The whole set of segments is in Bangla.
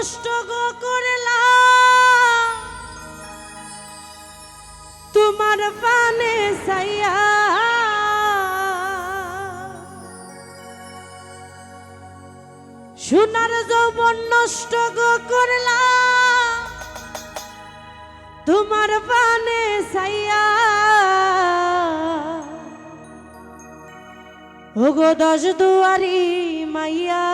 নষ্ট গো করলা তোমার পানে ছাইয়া সোনার যৌবন নষ্ট গো করলা তোমার পানে ছাইয়া ওগো দশ দুয়ারি মাইয়া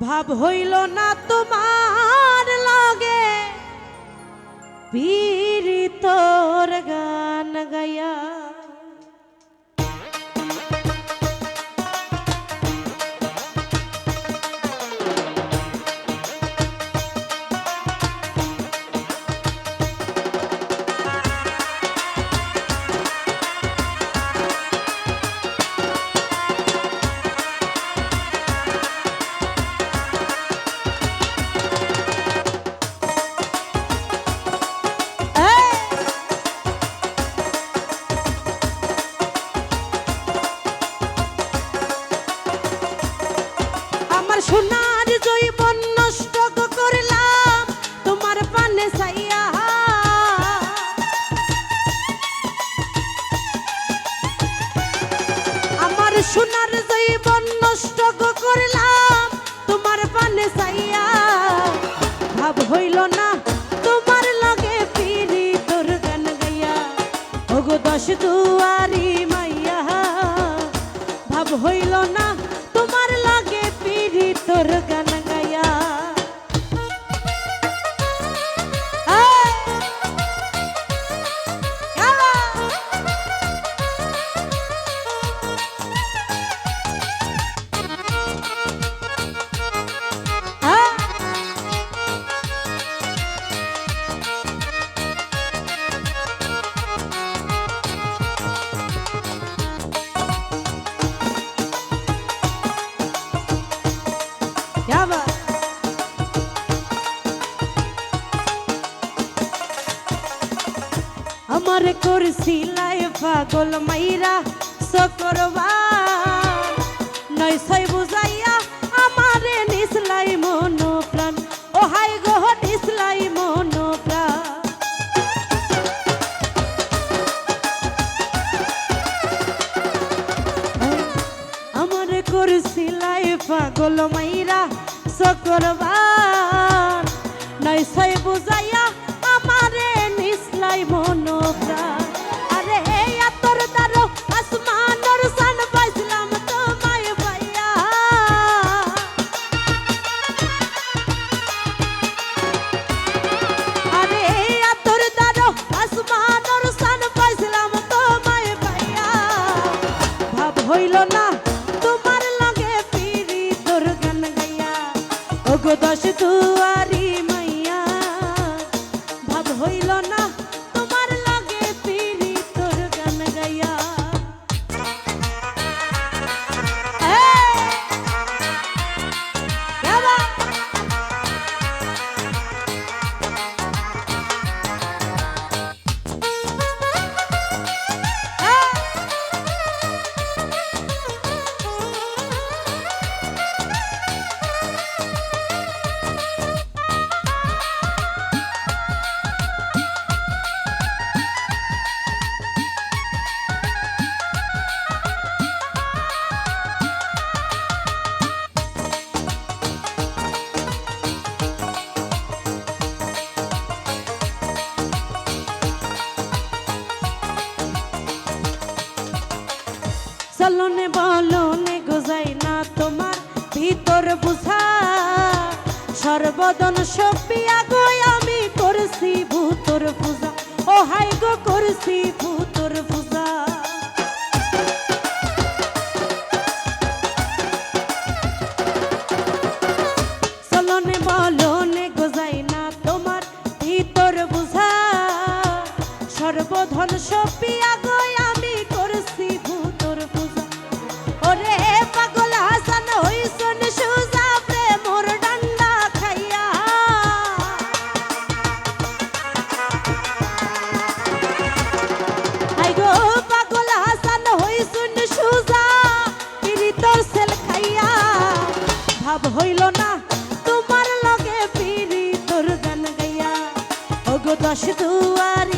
ভাব হইল না তোমার লগে পীড়িতর গান গায়া সোনার জৈবন নষ্ট করলাম তোমার পানে ছাইয়া আমার সোনার জৈবন নষ্ট করলাম তোমার পানে ছাইয়া ভাব হইল না তোমার লগে পীড়িতর গান গাইয়া ওগো দশ দুয়ারি মাইয়া ভাব হইল না তোমার লাগে পীড়িতর গান গায়া আমার করছিলাই পাগল মাইরা সকরবা নয় ছয় বুঝাইয়া আমারে নিসলাই মন প্রাণ ও হাই গো নিসলাই মন প্রাণ আমারে করছিলাই পাগল মাইরা সকরবা নয় ছয় বুঝাইয়া আমারে নিসলাই মন প্রাণ আরে তোর দারো আসমানর সান পাইছিলাম তোমায় পাইয়া আরে তোর দারো আসমানর সান পাইছিলাম তোমায় পাইয়া ভাব হইল না তোমার লগে পীড়িতর গান গাইয়া ওগো দশ দুয়ারি মাইয়া ভাব হইল না তোমার লগে পীড়িতর গান গাইয়া চলনে বলনে গোজাই না তোমার ভিতর বুঝা সর্বদন সপিয়া গো আমি করছি ভূতর পূজা ও হাই গো করছি ভূতর পূজা চলনে বলনে গোজাই না তোমার ভিতর বুঝা সর্বধন সপিয়া গো আমি করছি ভূতর পূজা ওরে পাগল হাসান হইছন সুজা প্রেমর ডান্ডা খাইয়া ভাব হইল না তোমার লগে পিরি তোর গান গাইয়া ওগো দশ দুয়ার